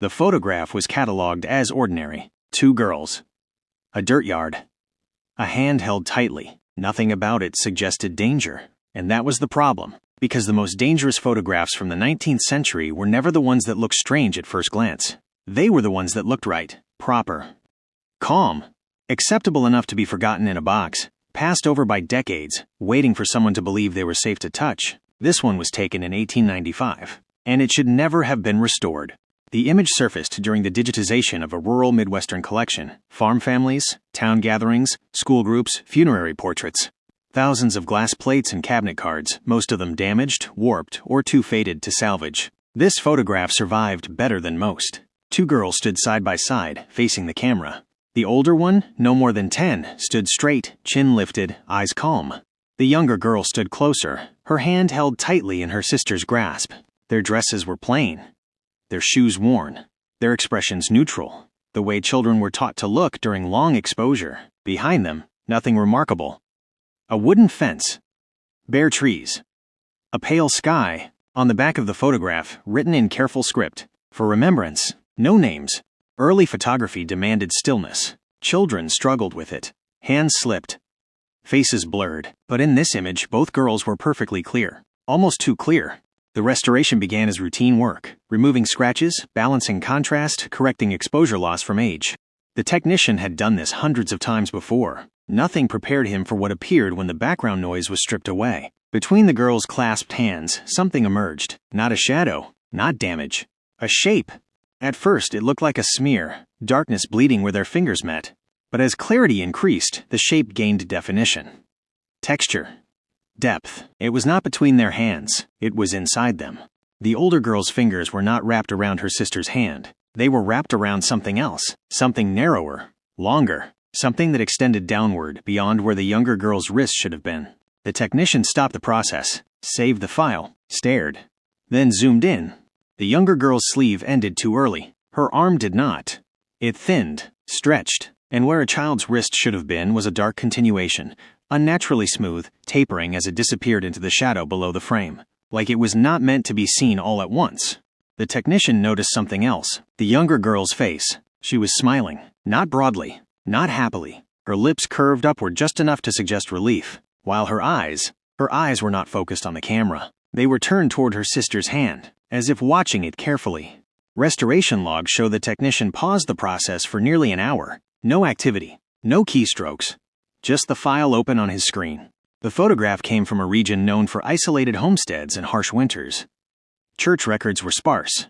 The photograph was catalogued as ordinary. 2 girls. A dirt yard. A hand held tightly. Nothing about it suggested danger. And that was the problem, because the most dangerous photographs from the 19th century were never the ones that looked strange at first glance. They were the ones that looked right, proper, calm, acceptable enough to be forgotten in a box, passed over by decades, waiting for someone to believe they were safe to touch. This one was taken in 1895, and it should never have been restored. The image surfaced during the digitization of a rural Midwestern collection: farm families, town gatherings, school groups, funerary portraits. Thousands of glass plates and cabinet cards, most of them damaged, warped, or too faded to salvage. This photograph survived better than most. 2 girls stood side by side, facing the camera. The older one, no more than 10, stood straight, chin lifted, eyes calm. The younger girl stood closer, her hand held tightly in her sister's grasp. Their dresses were plain, their shoes worn, their expressions neutral, the way children were taught to look during long exposure. Behind them, nothing remarkable. A wooden fence, bare trees, a pale sky. On the back of the photograph, written in careful script, "For remembrance, no names." Early photography demanded stillness. Children struggled with it. Hands slipped, faces blurred. But in this image, both girls were perfectly clear, almost too clear. The restoration began as routine work, removing scratches, balancing contrast, correcting exposure loss from age. The technician had done this hundreds of times before. Nothing prepared him for what appeared when the background noise was stripped away. Between the girls' clasped hands, something emerged. Not a shadow, not damage. A shape. At first, it looked like a smear, darkness bleeding where their fingers met. But as clarity increased, the shape gained definition. Texture. Depth. It was not between their hands, it was inside them. The older girl's fingers were not wrapped around her sister's hand. They were wrapped around something else, something narrower, longer, something that extended downward beyond where the younger girl's wrist should have been. The technician stopped the process, saved the file, stared, then zoomed in. The younger girl's sleeve ended too early. Her arm did not. It thinned, stretched, and where a child's wrist should have been was a dark continuation, unnaturally smooth, tapering as it disappeared into the shadow below the frame, like it was not meant to be seen all at once. The technician noticed something else. The younger girl's face. She was smiling, not broadly, not happily. Her lips curved upward just enough to suggest relief, while her eyes were not focused on the camera. They were turned toward her sister's hand, as if watching it carefully. Restoration logs show the technician paused the process for nearly an hour. No activity, no keystrokes, just the file open on his screen. The photograph came from a region known for isolated homesteads and harsh winters. Church records were sparse,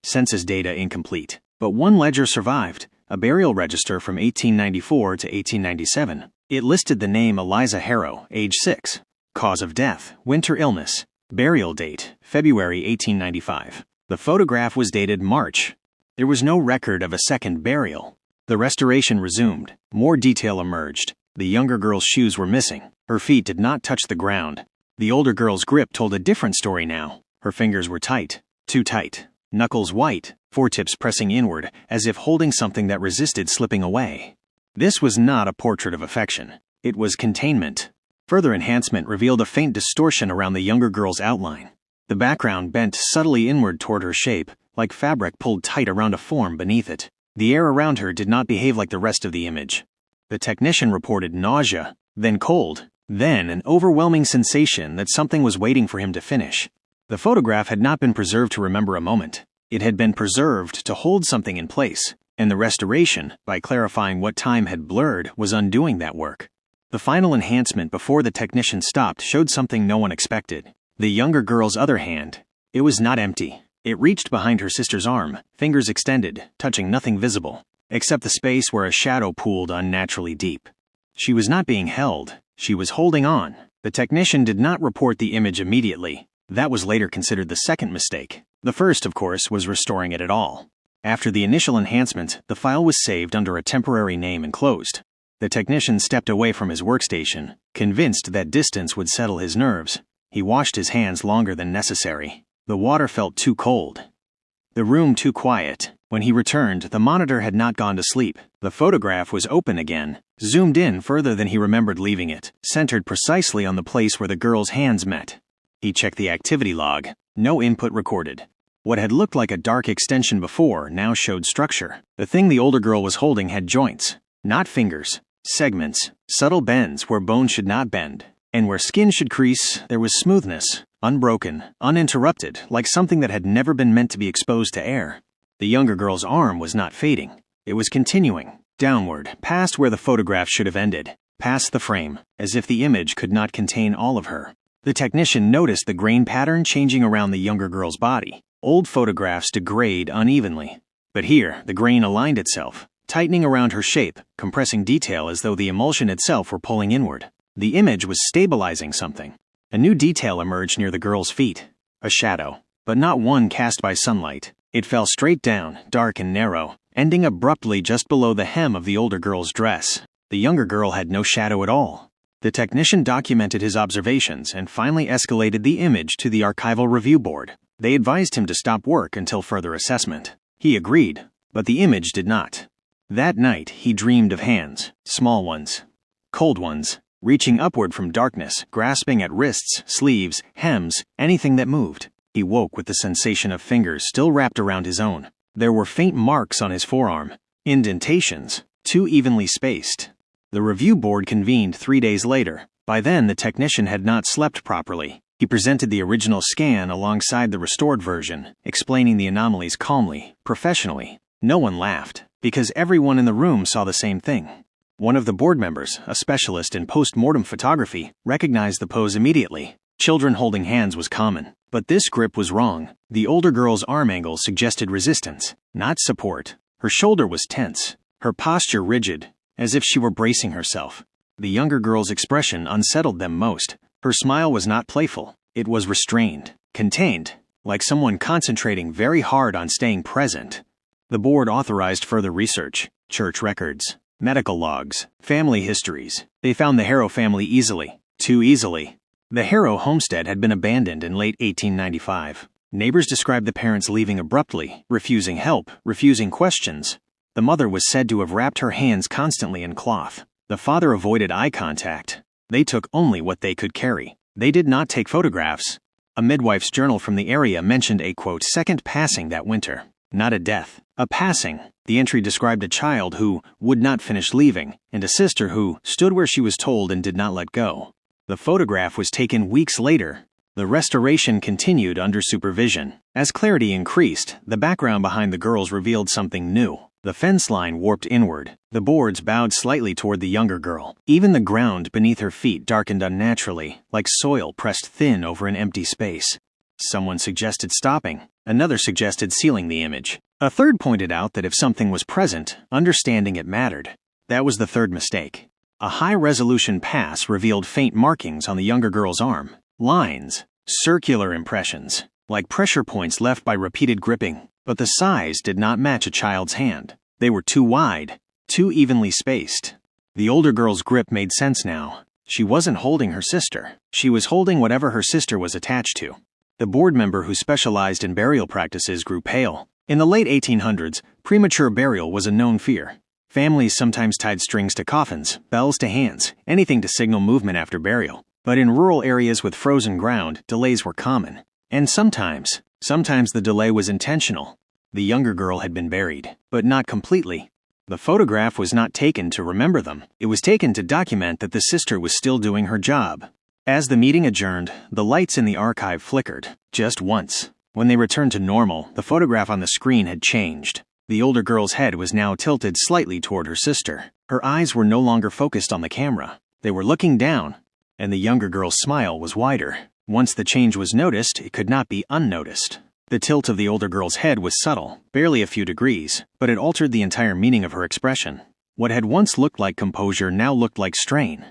census data incomplete, but one ledger survived, a burial register from 1894 to 1897. It listed the name Eliza Harrow, age 6. Cause of death, winter illness. Burial date, February 1895. The photograph was dated March. There was no record of a second burial. The restoration resumed. More detail emerged. The younger girl's shoes were missing. Her feet did not touch the ground. The older girl's grip told a different story now. Her fingers were tight, too tight. Knuckles white, foretips pressing inward, as if holding something that resisted slipping away. This was not a portrait of affection. It was containment. Further enhancement revealed a faint distortion around the younger girl's outline. The background bent subtly inward toward her shape, like fabric pulled tight around a form beneath it. The air around her did not behave like the rest of the image. The technician reported nausea, then cold, then an overwhelming sensation that something was waiting for him to finish. The photograph had not been preserved to remember a moment. It had been preserved to hold something in place, and the restoration, by clarifying what time had blurred, was undoing that work. The final enhancement before the technician stopped showed something no one expected. The younger girl's other hand. It was not empty. It reached behind her sister's arm, fingers extended, touching nothing visible, except the space where a shadow pooled unnaturally deep. She was not being held. She was holding on. The technician did not report the image immediately. That was later considered the second mistake. The first, of course, was restoring it at all. After the initial enhancement, the file was saved under a temporary name and closed. The technician stepped away from his workstation, convinced that distance would settle his nerves. He washed his hands longer than necessary. The water felt too cold. The room too quiet. When he returned, the monitor had not gone to sleep. The photograph was open again, zoomed in further than he remembered leaving it, centered precisely on the place where the girl's hands met. He checked the activity log. No input recorded. What had looked like a dark extension before now showed structure. The thing the older girl was holding had joints, not fingers, segments, subtle bends where bone should not bend, and where skin should crease, there was smoothness, unbroken, uninterrupted, like something that had never been meant to be exposed to air. The younger girl's arm was not fading. It was continuing, downward, past where the photograph should have ended, past the frame, as if the image could not contain all of her. The technician noticed the grain pattern changing around the younger girl's body. Old photographs degrade unevenly, but here the grain aligned itself, tightening around her shape, compressing detail as though the emulsion itself were pulling inward. The image was stabilizing something. A new detail emerged near the girl's feet. A shadow, but not one cast by sunlight. It fell straight down, dark and narrow, ending abruptly just below the hem of the older girl's dress. The younger girl had no shadow at all. The technician documented his observations and finally escalated the image to the archival review board. They advised him to stop work until further assessment. He agreed, but the image did not. That night, he dreamed of hands, small ones, cold ones, reaching upward from darkness, grasping at wrists, sleeves, hems, anything that moved. He woke with the sensation of fingers still wrapped around his own. There were faint marks on his forearm, indentations, too evenly spaced. The review board convened 3 days later. By then, the technician had not slept properly. He presented the original scan alongside the restored version, explaining the anomalies calmly, professionally. No one laughed, because everyone in the room saw the same thing. One of the board members, a specialist in post-mortem photography, recognized the pose immediately. Children holding hands was common, but this grip was wrong. The older girl's arm angle suggested resistance, not support. Her shoulder was tense, her posture rigid, as if she were bracing herself. The younger girl's expression unsettled them most. Her smile was not playful. It was restrained, contained, like someone concentrating very hard on staying present. The board authorized further research, church records, medical logs, family histories. They found the Harrow family easily, too easily. The Harrow homestead had been abandoned in late 1895. Neighbors described the parents leaving abruptly, refusing help, refusing questions. The mother was said to have wrapped her hands constantly in cloth. The father avoided eye contact. They took only what they could carry. They did not take photographs. A midwife's journal from the area mentioned a, quote, second passing that winter. Not a death, a passing. The entry described a child who would not finish leaving, and a sister who stood where she was told and did not let go. The photograph was taken weeks later. The restoration continued under supervision. As clarity increased, the background behind the girls revealed something new. The fence line warped inward. The boards bowed slightly toward the younger girl. Even the ground beneath her feet darkened unnaturally, like soil pressed thin over an empty space. Someone suggested stopping. Another suggested sealing the image. A third pointed out that if something was present, understanding it mattered. That was the third mistake. A high-resolution pass revealed faint markings on the younger girl's arm. Lines, circular impressions, like pressure points left by repeated gripping. But the size did not match a child's hand. They were too wide, too evenly spaced. The older girl's grip made sense now. She wasn't holding her sister. She was holding whatever her sister was attached to. The board member who specialized in burial practices grew pale. In the late 1800s, premature burial was a known fear. Families sometimes tied strings to coffins, bells to hands, anything to signal movement after burial. But in rural areas with frozen ground, delays were common. And sometimes the delay was intentional. The younger girl had been buried, but not completely. The photograph was not taken to remember them. It was taken to document that the sister was still doing her job. As the meeting adjourned, the lights in the archive flickered, just once. When they returned to normal, the photograph on the screen had changed. The older girl's head was now tilted slightly toward her sister. Her eyes were no longer focused on the camera. They were looking down, and the younger girl's smile was wider. Once the change was noticed, it could not be unnoticed. The tilt of the older girl's head was subtle, barely a few degrees, but it altered the entire meaning of her expression. What had once looked like composure now looked like strain.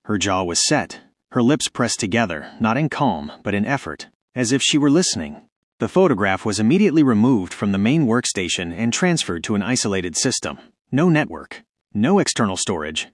Her jaw was set, her lips pressed together, not in calm, but in effort, as if she were listening. The photograph was immediately removed from the main workstation and transferred to an isolated system. No network, no external storage,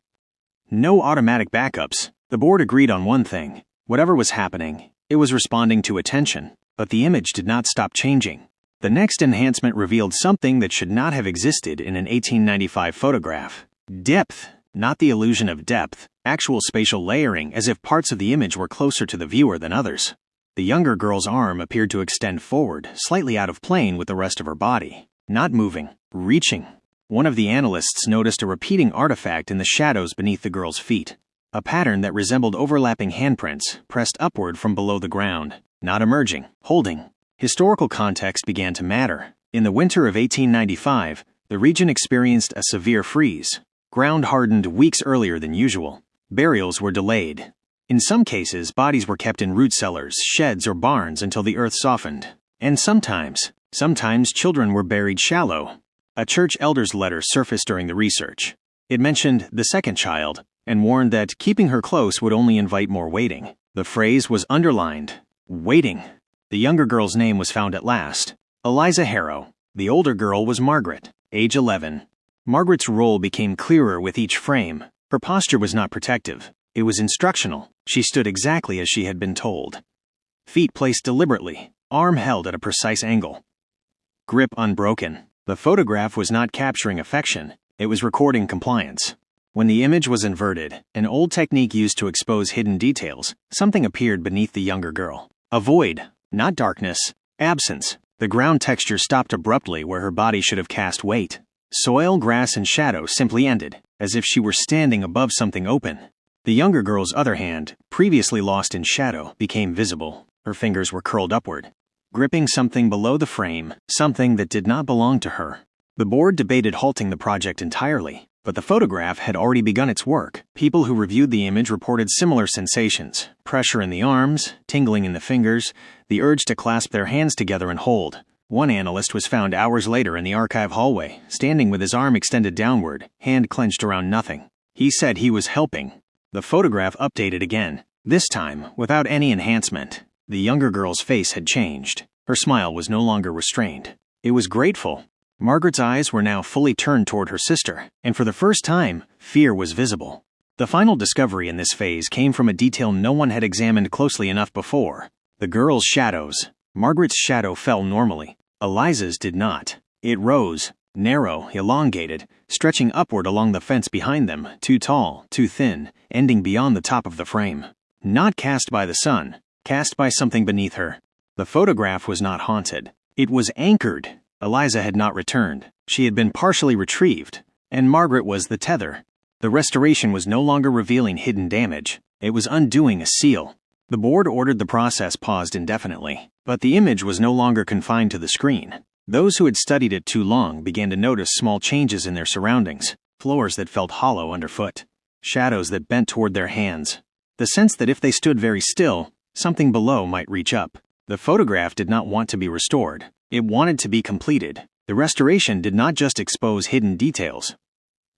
no automatic backups. The board agreed on one thing. Whatever was happening, it was responding to attention. But the image did not stop changing. The next enhancement revealed something that should not have existed in an 1895 photograph. Depth, not the illusion of depth, actual spatial layering as if parts of the image were closer to the viewer than others. The younger girl's arm appeared to extend forward, slightly out of plane with the rest of her body. Not moving, reaching. One of the analysts noticed a repeating artifact in the shadows beneath the girl's feet. A pattern that resembled overlapping handprints, pressed upward from below the ground. Not emerging, holding. Historical context began to matter. In the winter of 1895, the region experienced a severe freeze. Ground hardened weeks earlier than usual. Burials were delayed. In some cases, bodies were kept in root cellars, sheds, or barns until the earth softened. And sometimes children were buried shallow. A church elder's letter surfaced during the research. It mentioned the second child and warned that keeping her close would only invite more waiting. The phrase was underlined. Waiting. The younger girl's name was found at last. Eliza Harrow. The older girl was Margaret, age 11. Margaret's role became clearer with each frame. Her posture was not protective. It was instructional. She stood exactly as she had been told. Feet placed deliberately, arm held at a precise angle. Grip unbroken. The photograph was not capturing affection. It was recording compliance. When the image was inverted, an old technique used to expose hidden details, something appeared beneath the younger girl. A void, not darkness, absence. The ground texture stopped abruptly where her body should have cast weight. Soil, grass, and shadow simply ended, as if she were standing above something open. The younger girl's other hand, previously lost in shadow, became visible. Her fingers were curled upward, gripping something below the frame, something that did not belong to her. The board debated halting the project entirely, but the photograph had already begun its work. People who reviewed the image reported similar sensations: pressure in the arms, tingling in the fingers, the urge to clasp their hands together and hold. One analyst was found hours later in the archive hallway, standing with his arm extended downward, hand clenched around nothing. He said he was helping. The photograph updated again, this time without any enhancement. The younger girl's face had changed. Her smile was no longer restrained. It was grateful. Margaret's eyes were now fully turned toward her sister, and for the first time, fear was visible. The final discovery in this phase came from a detail no one had examined closely enough before: the girl's shadows. Margaret's shadow fell normally. Eliza's did not. It rose, narrow, elongated, stretching upward along the fence behind them, too tall, too thin, ending beyond the top of the frame. Not cast by the sun, cast by something beneath her. The photograph was not haunted. It was anchored. Eliza had not returned. She had been partially retrieved, and Margaret was the tether. The restoration was no longer revealing hidden damage. It was undoing a seal. The board ordered the process paused indefinitely, but the image was no longer confined to the screen. Those who had studied it too long began to notice small changes in their surroundings: floors that felt hollow underfoot, shadows that bent toward their hands, the sense that if they stood very still, something below might reach up. The photograph did not want to be restored. It wanted to be completed. The restoration did not just expose hidden details.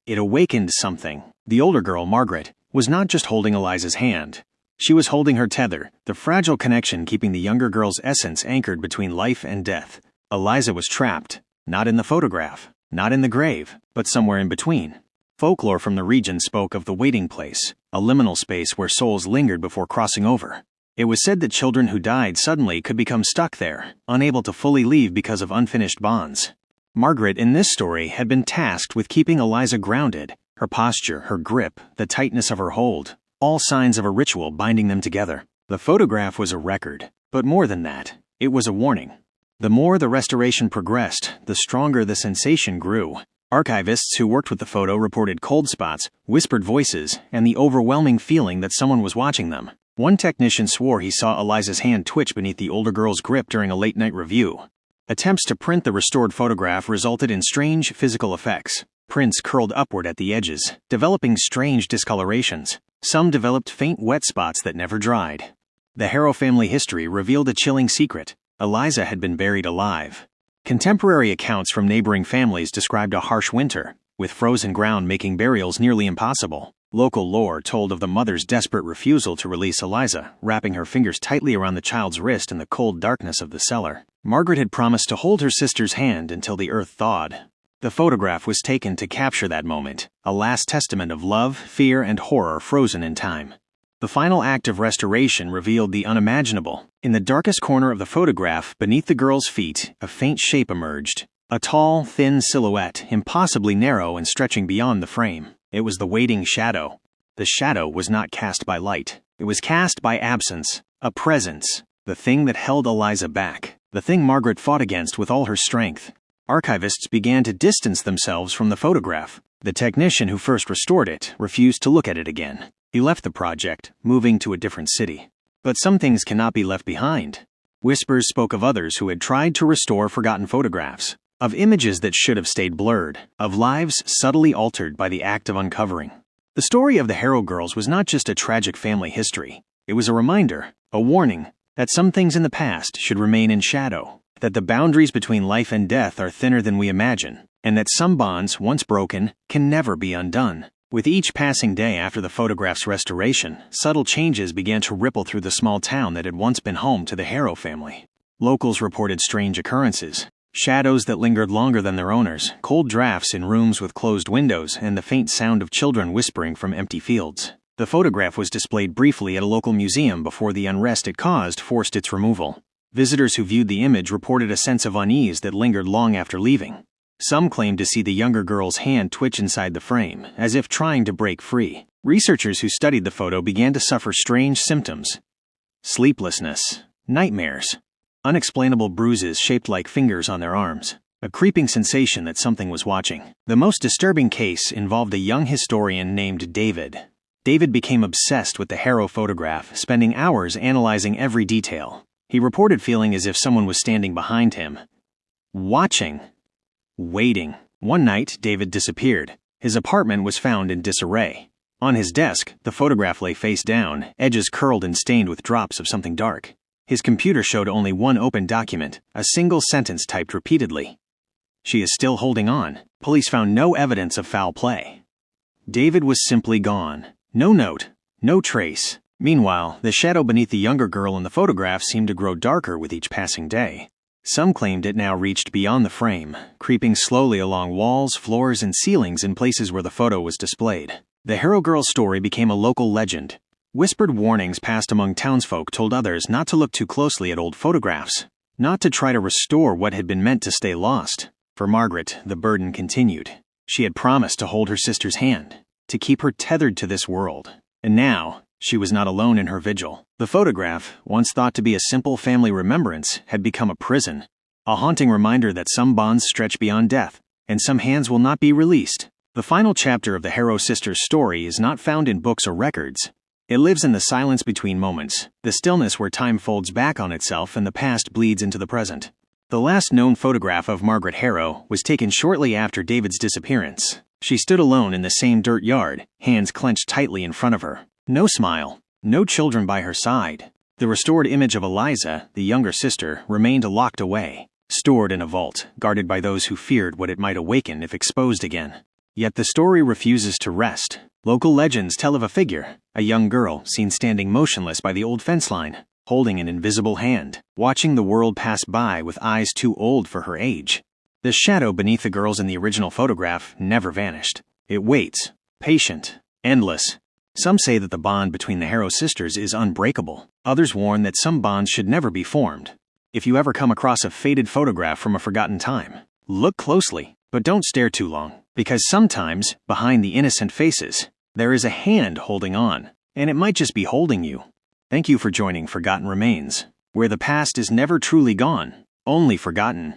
It awakened something. The older girl, Margaret, was not just holding Eliza's hand. She was holding her tether, the fragile connection keeping the younger girl's essence anchored between life and death. Eliza was trapped, not in the photograph, not in the grave, but somewhere in between. Folklore from the region spoke of the waiting place, a liminal space where souls lingered before crossing over. It was said that children who died suddenly could become stuck there, unable to fully leave because of unfinished bonds. Margaret, in this story, had been tasked with keeping Eliza grounded: her posture, her grip, the tightness of her hold, all signs of a ritual binding them together. The photograph was a record, but more than that, it was a warning. The more the restoration progressed, the stronger the sensation grew. Archivists who worked with the photo reported cold spots, whispered voices, and the overwhelming feeling that someone was watching them. One technician swore he saw Eliza's hand twitch beneath the older girl's grip during a late-night review. Attempts to print the restored photograph resulted in strange physical effects. Prints curled upward at the edges, developing strange discolorations. Some developed faint wet spots that never dried. The Harrow family history revealed a chilling secret: Eliza had been buried alive. Contemporary accounts from neighboring families described a harsh winter, with frozen ground making burials nearly impossible. Local lore told of the mother's desperate refusal to release Eliza, wrapping her fingers tightly around the child's wrist in the cold darkness of the cellar. Margaret had promised to hold her sister's hand until the earth thawed. The photograph was taken to capture that moment, a last testament of love, fear, and horror frozen in time. The final act of restoration revealed the unimaginable. In the darkest corner of the photograph, beneath the girl's feet, a faint shape emerged. A tall, thin silhouette, impossibly narrow and stretching beyond the frame. It was the waiting shadow. The shadow was not cast by light. It was cast by absence, a presence. The thing that held Eliza back. The thing Margaret fought against with all her strength. Archivists began to distance themselves from the photograph. The technician who first restored it refused to look at it again. He left the project, moving to a different city. But some things cannot be left behind. Whispers spoke of others who had tried to restore forgotten photographs, of images that should have stayed blurred, of lives subtly altered by the act of uncovering. The story of the Harrow girls was not just a tragic family history. It was a reminder, a warning, that some things in the past should remain in shadow, that the boundaries between life and death are thinner than we imagine, and that some bonds, once broken, can never be undone. With each passing day after the photograph's restoration, subtle changes began to ripple through the small town that had once been home to the Harrow family. Locals reported strange occurrences, shadows that lingered longer than their owners, cold drafts in rooms with closed windows, and the faint sound of children whispering from empty fields. The photograph was displayed briefly at a local museum before the unrest it caused forced its removal. Visitors who viewed the image reported a sense of unease that lingered long after leaving. Some claimed to see the younger girl's hand twitch inside the frame, as if trying to break free. Researchers who studied the photo began to suffer strange symptoms. Sleeplessness, nightmares, unexplainable bruises shaped like fingers on their arms, a creeping sensation that something was watching. The most disturbing case involved a young historian named David. David became obsessed with the Harrow photograph, spending hours analyzing every detail. He reported feeling as if someone was standing behind him, watching, waiting. One night, David disappeared. His apartment was found in disarray. On his desk, the photograph lay face down, edges curled and stained with drops of something dark. His computer showed only one open document, a single sentence typed repeatedly. "She is still holding on." Police found no evidence of foul play. David was simply gone. No note, no trace. Meanwhile, the shadow beneath the younger girl in the photograph seemed to grow darker with each passing day. Some claimed it now reached beyond the frame, creeping slowly along walls, floors, and ceilings in places where the photo was displayed. The Harrow girl's story became a local legend. Whispered warnings passed among townsfolk told others not to look too closely at old photographs, not to try to restore what had been meant to stay lost. For Margaret, the burden continued. She had promised to hold her sister's hand, to keep her tethered to this world. And now, she was not alone in her vigil. The photograph, once thought to be a simple family remembrance, had become a prison, a haunting reminder that some bonds stretch beyond death, and some hands will not be released. The final chapter of the Harrow sisters' story is not found in books or records. It lives in the silence between moments, the stillness where time folds back on itself and the past bleeds into the present. The last known photograph of Margaret Harrow was taken shortly after David's disappearance. She stood alone in the same dirt yard, hands clenched tightly in front of her. No smile, no children by her side. The restored image of Eliza, the younger sister, remained locked away, stored in a vault, guarded by those who feared what it might awaken if exposed again. Yet the story refuses to rest. Local legends tell of a figure, a young girl seen standing motionless by the old fence line, holding an invisible hand, watching the world pass by with eyes too old for her age. The shadow beneath the girls in the original photograph never vanished. It waits, patient, endless. Some say that the bond between the Harrow sisters is unbreakable. Others warn that some bonds should never be formed. If you ever come across a faded photograph from a forgotten time, look closely, but don't stare too long, because sometimes, behind the innocent faces, there is a hand holding on, and it might just be holding you. Thank you for joining Forgotten Remains, where the past is never truly gone, only forgotten.